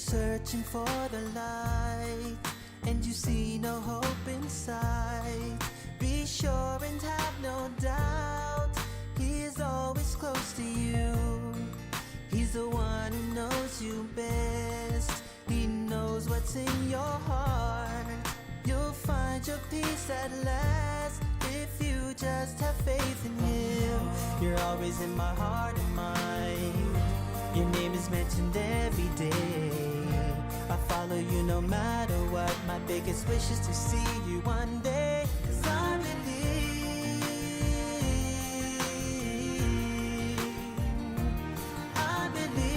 searching for the light and you see no hope inside, be sure and have no doubt, He is always close to you. He's the one who knows you best. He knows what's in your heart. You'll find your peace at last if you just have faith in Him. You're always in my heart and mind. Your name is mentioned every day. I follow you no matter what. My biggest wish is to see you one day. 'Cause I believe, I believe,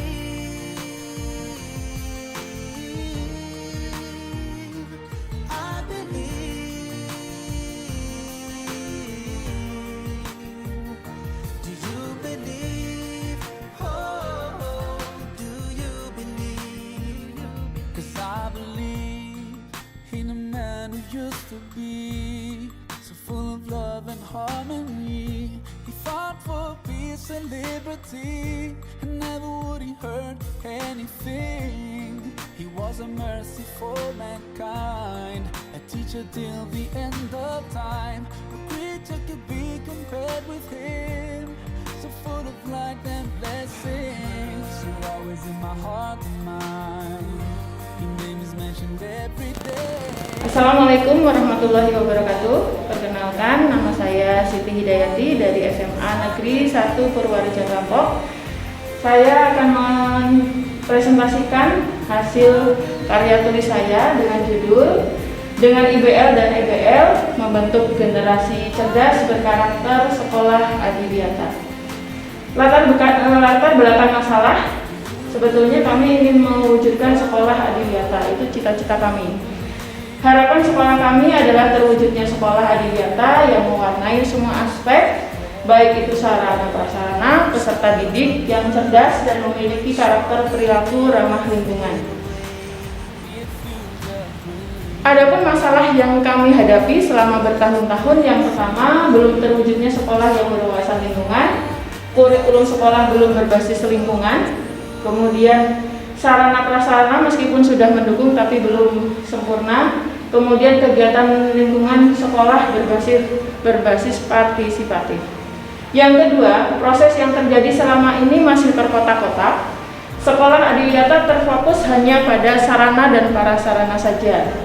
I believe. Do you believe? Oh, do you believe? 'Cause I believe in a man who used to be so full of love and harmony. He fought for peace and liberty, and never would he hurt anything. He was a mercy for mankind, a teacher till the end of time. No creature could be compared with him, so full of light and blessings. You're always in my heart and mind. Your name is mentioned every day. Assalamualaikum warahmatullahi wabarakatuh. Perkenalkan, nama saya Siti Hidayati dari SMA Negeri 1 Purwareja Depok. Saya akan mempresentasikan hasil karya tulis saya dengan judul "Dengan IBL dan EBL Membentuk Generasi Cerdas Berkarakter Sekolah Adiwiyata". Latar belakang masalah, sebetulnya kami ingin mewujudkan sekolah adiwiyata, itu cita-cita kami. Harapan sekolah kami adalah terwujudnya sekolah adiwiyata yang mewarnai semua aspek, baik itu sarana prasarana, peserta didik yang cerdas dan memiliki karakter perilaku ramah lingkungan. Adapun masalah yang kami hadapi selama bertahun-tahun, yang pertama, belum terwujudnya sekolah yang berwawasan lingkungan, kurikulum sekolah belum berbasis lingkungan, kemudian sarana prasarana meskipun sudah mendukung tapi belum sempurna, kemudian kegiatan lingkungan sekolah berbasis partisipatif. Yang kedua, proses yang terjadi selama ini masih terkotak-kotak. Sekolah adiwiyata terfokus hanya pada sarana dan prasarana saja.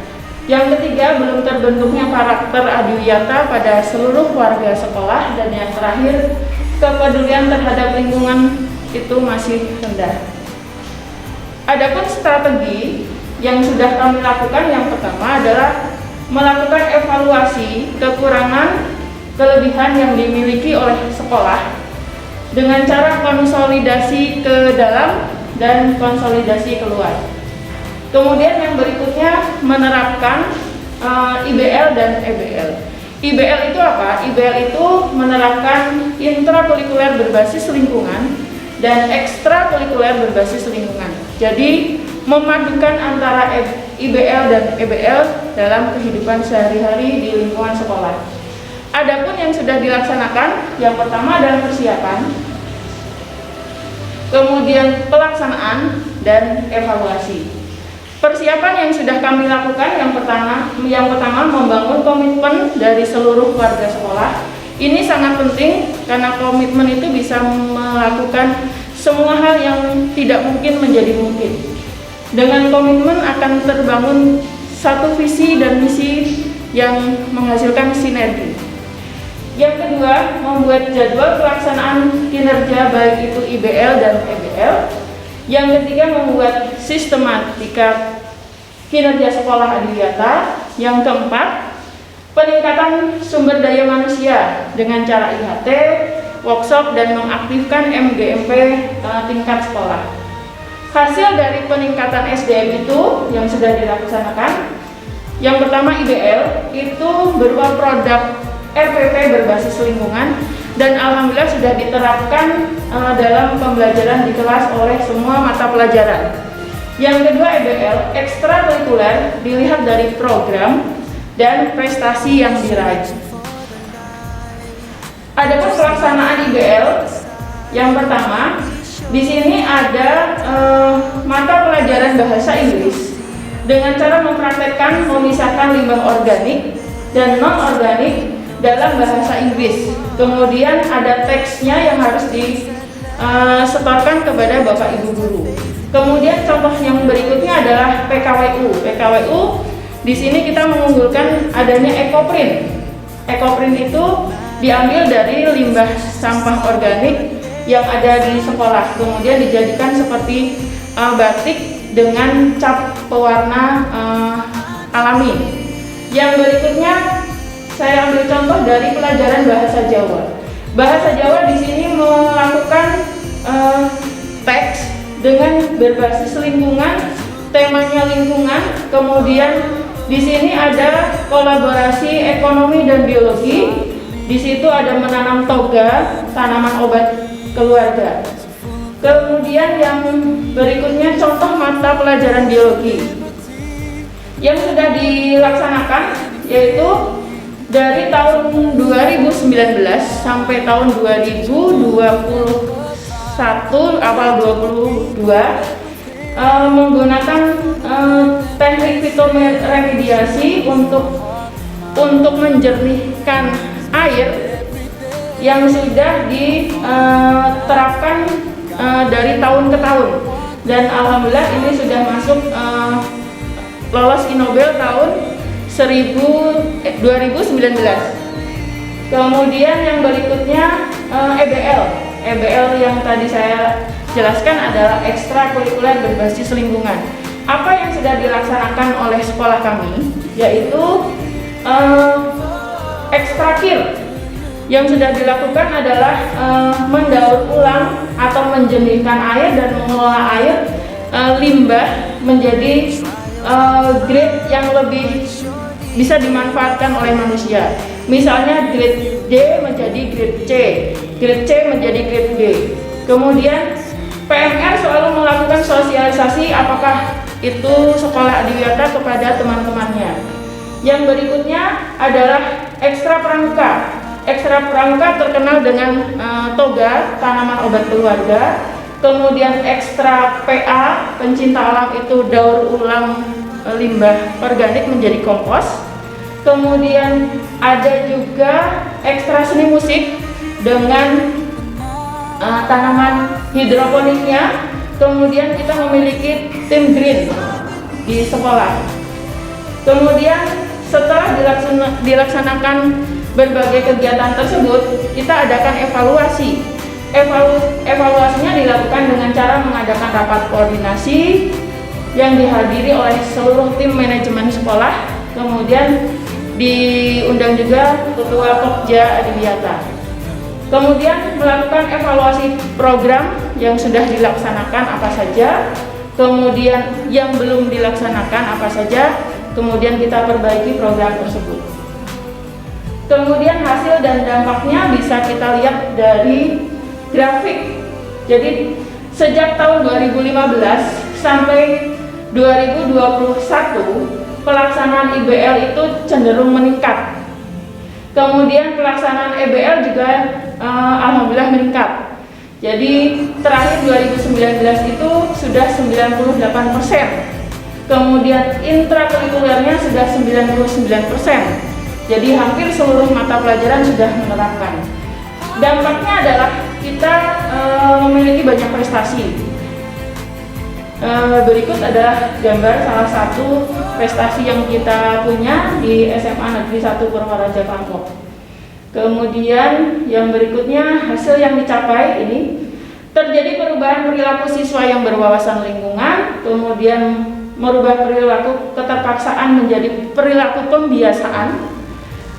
Yang ketiga, belum terbentuknya karakter adiwiyata pada seluruh warga sekolah. Dan yang terakhir, kepedulian terhadap lingkungan itu masih rendah. Adapun strategi yang sudah kami lakukan, yang pertama adalah melakukan evaluasi kekurangan kelebihan yang dimiliki oleh sekolah dengan cara konsolidasi ke dalam dan konsolidasi keluar. Kemudian yang berikutnya menerapkan IBL dan EBL. IBL itu apa? IBL itu menerapkan intrakurikuler berbasis lingkungan dan ekstrakurikuler berbasis lingkungan. Jadi memadukan antara IBL dan EBL dalam kehidupan sehari-hari di lingkungan sekolah. Adapun yang sudah dilaksanakan, yang pertama adalah persiapan, kemudian pelaksanaan dan evaluasi. Persiapan yang sudah kami lakukan, yang pertama membangun komitmen dari seluruh warga sekolah. Ini sangat penting karena komitmen itu bisa melakukan semua hal yang tidak mungkin menjadi mungkin. Dengan komitmen akan terbangun satu visi dan misi yang menghasilkan sinergi. Yang kedua, membuat jadwal pelaksanaan kinerja baik itu IBL dan EBL. Yang ketiga, membuat sistematika kinerja sekolah adiwiyata. Yang keempat, peningkatan sumber daya manusia dengan cara IHT, workshop, dan mengaktifkan MGMP tingkat sekolah. Hasil dari peningkatan SDM itu yang sudah dilaksanakan, yang pertama IBL itu berupa produk RPP berbasis lingkungan, dan alhamdulillah sudah diterapkan dalam pembelajaran di kelas oleh semua mata pelajaran. Yang kedua EBL, ekstrakurikuler, dilihat dari program dan prestasi yang diraih. Adapun pelaksanaan IBL, yang pertama Di sini ada mata pelajaran bahasa Inggris dengan cara mempraktekkan memisahkan limbah organik dan non-organik dalam bahasa Inggris. Kemudian ada teksnya yang harus disetorkan kepada Bapak Ibu guru. Kemudian contoh yang berikutnya adalah PKWU. PKWU di sini kita mengunggulkan adanya ekoprint. Ekoprint itu diambil dari limbah sampah organik yang ada di sekolah, kemudian dijadikan seperti batik dengan cap pewarna alami. Yang berikutnya saya ambil contoh dari pelajaran bahasa Jawa. Bahasa Jawa di sini melakukan teks dengan berbasis lingkungan, temanya lingkungan. Kemudian di sini ada kolaborasi ekonomi dan biologi. Di situ ada menanam toga, tanaman obat keluarga. Kemudian yang berikutnya contoh mata pelajaran biologi yang sudah dilaksanakan, yaitu dari tahun 2019 sampai tahun 2021 awal 22 menggunakan teknik fitoremediasi untuk menjernihkan air yang sudah diterapkan dari tahun ke tahun, dan alhamdulillah ini sudah masuk lolos Innobel tahun 2019. Kemudian yang berikutnya EBL yang tadi saya jelaskan adalah ekstrakurikuler berbasis lingkungan. Apa yang sudah dilaksanakan oleh sekolah kami yaitu ekstrakir. Yang sudah dilakukan adalah mendaur ulang atau menjernihkan air dan mengelola air limbah menjadi grade yang lebih bisa dimanfaatkan oleh manusia. Misalnya grade D menjadi grade C, grade C menjadi grade B. Kemudian PMR selalu melakukan sosialisasi apakah itu sekolah Adiwiyata kepada teman-temannya. Yang berikutnya adalah ekstra pramuka. Ekstra pramuka terkenal dengan toga, tanaman obat keluarga. Kemudian ekstra PA, pencinta alam, itu daur ulang limbah organik menjadi kompos. Kemudian ada juga ekstra seni musik dengan tanaman hidroponiknya. Kemudian kita memiliki tim green di sekolah. Kemudian setelah dilaksanakan berbagai kegiatan tersebut, kita adakan evaluasi. Evaluasinya dilakukan dengan cara mengadakan rapat koordinasi yang dihadiri oleh seluruh tim manajemen sekolah. Kemudian diundang juga Ketua Pokja Adiwiyata. Kemudian melakukan evaluasi program yang sudah dilaksanakan apa saja, kemudian yang belum dilaksanakan apa saja, kemudian kita perbaiki program tersebut. Kemudian hasil dan dampaknya bisa kita lihat dari grafik. Jadi sejak tahun 2015 sampai 2021 pelaksanaan IBL itu cenderung meningkat. Kemudian pelaksanaan EBL juga alhamdulillah meningkat. Jadi terakhir 2019 itu sudah 98%. Kemudian intrakurikulernya sudah 99%. Jadi hampir seluruh mata pelajaran sudah menerapkan. Dampaknya adalah kita memiliki banyak prestasi. Berikut adalah gambar salah satu prestasi yang kita punya di SMA Negeri 1 Purwaraja Klampok. Kemudian yang berikutnya hasil yang dicapai ini terjadi perubahan perilaku siswa yang berwawasan lingkungan, kemudian merubah perilaku keterpaksaan menjadi perilaku pembiasaan,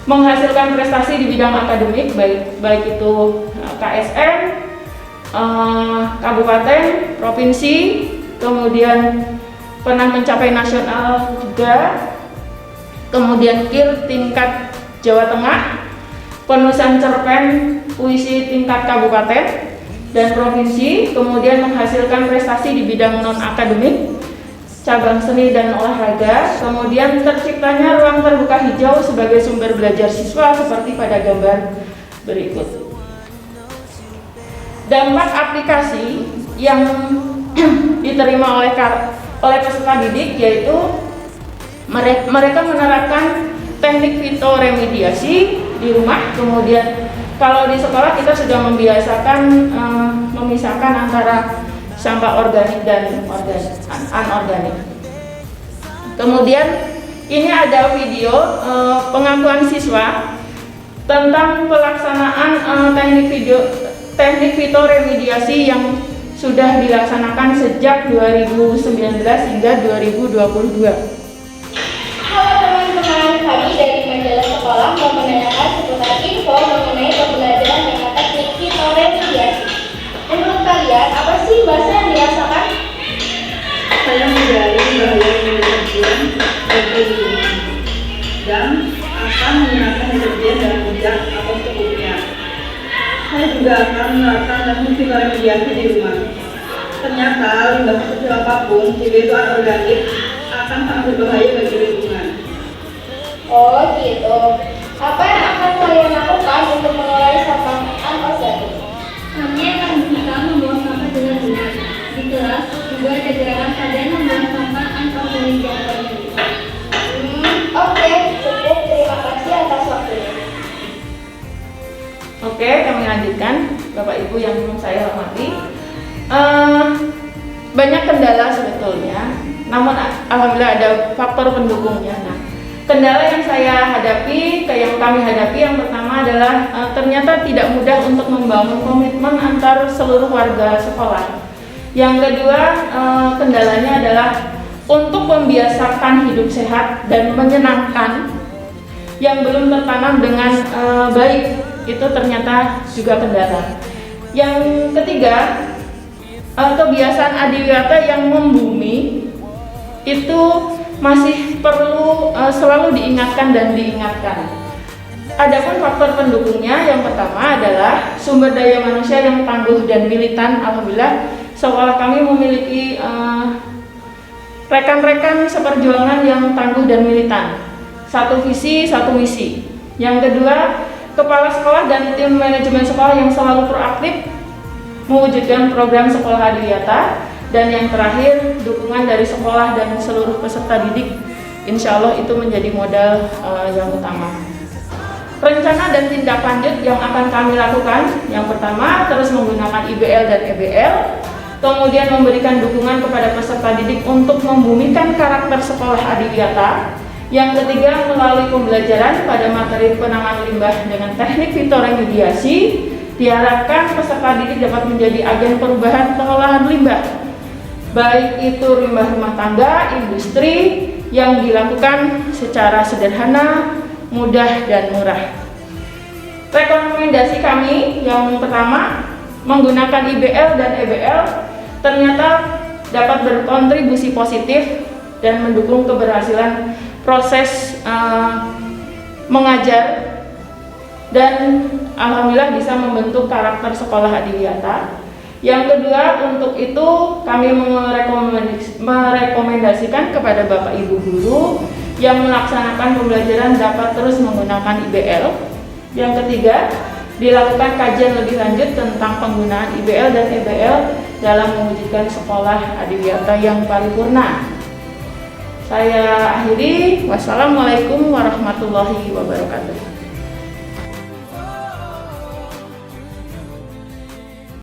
menghasilkan prestasi di bidang akademik baik itu KSM, kabupaten, provinsi, kemudian pernah mencapai nasional juga, kemudian KIR tingkat Jawa Tengah, penulisan cerpen puisi tingkat kabupaten dan provinsi, kemudian menghasilkan prestasi di bidang non akademik, cabang seni dan olahraga, kemudian terciptanya ruang terbuka hijau sebagai sumber belajar siswa seperti pada gambar berikut. Dampak aplikasi yang diterima oleh peserta didik, yaitu mereka menerapkan teknik fitoremediasi di rumah. Kemudian kalau di sekolah kita sudah membiasakan memisahkan antara sampah organik dan anorganik. Kemudian ini ada video pengakuan siswa tentang pelaksanaan teknik fitoremediasi yang sudah dilaksanakan sejak 2019 hingga 2022. Halo teman-teman, kami dari majalah sekolah mau menanyakan seputar info mengenai pembelajaran dengan teknik fitoremediasi. Menurut kalian, apa sih bahasa yang dirasakan? Saya menjalani bahaya deterjen dan akan menggunakan deterjen dan minyak atau secukupnya. Saya juga akan menerapkan teknik fitoremediasi di rumah. Ternyata limbah kecil apapun, jika itu anorganik, akan sangat berbahaya bagi lingkungan. Oh gitu. Apa yang akan kalian lakukan untuk mengurai sampah anorganik? Kami akan berusaha membuang sampah dengan benar. Di kelas juga jajaran kalian membuang sampah anorganik yang banyak. Oke, cukup. Terima kasih atas waktunya. Oke, kami lanjutkan, Bapak Ibu yang saya hormati. Banyak kendala sebetulnya, namun alhamdulillah ada faktor pendukungnya. Nah, kendala yang yang kami hadapi yang pertama adalah ternyata tidak mudah untuk membangun komitmen antar seluruh warga sekolah. Yang kedua, kendalanya adalah untuk membiasakan hidup sehat dan menyenangkan yang belum tertanam dengan baik, itu ternyata juga kendala. Yang ketiga, kebiasaan adiwiyata yang membumi itu masih perlu selalu diingatkan dan diingatkan. Adapun faktor pendukungnya, yang pertama adalah sumber daya manusia yang tangguh dan militan. Alhamdulillah sekolah kami memiliki rekan-rekan seperjuangan yang tangguh dan militan, satu visi satu misi. Yang kedua, kepala sekolah dan tim manajemen sekolah yang selalu proaktif mewujudkan program sekolah adiwiyata. Dan yang terakhir, dukungan dari sekolah dan seluruh peserta didik, insya Allah itu menjadi modal yang utama. Rencana dan tindak lanjut yang akan kami lakukan, yang pertama terus menggunakan IBL dan EBL, kemudian memberikan dukungan kepada peserta didik untuk membumikan karakter sekolah adiwiyata. Yang ketiga, melalui pembelajaran pada materi penanganan limbah dengan teknik fitoremediasi, diharapkan peserta didik dapat menjadi agen perubahan pengolahan limbah, baik itu limbah rumah tangga, industri, yang dilakukan secara sederhana, mudah, dan murah. Rekomendasi kami yang pertama, menggunakan IBL dan EBL ternyata dapat berkontribusi positif dan mendukung keberhasilan proses mengajar, dan alhamdulillah bisa membentuk karakter sekolah adiwiyata. Yang kedua, untuk itu kami merekomendasikan kepada Bapak Ibu guru yang melaksanakan pembelajaran dapat terus menggunakan IBL. Yang ketiga, dilakukan kajian lebih lanjut tentang penggunaan IBL dan EBL dalam mewujudkan sekolah adiwiyata yang paripurna. Saya akhiri, wassalamualaikum warahmatullahi wabarakatuh.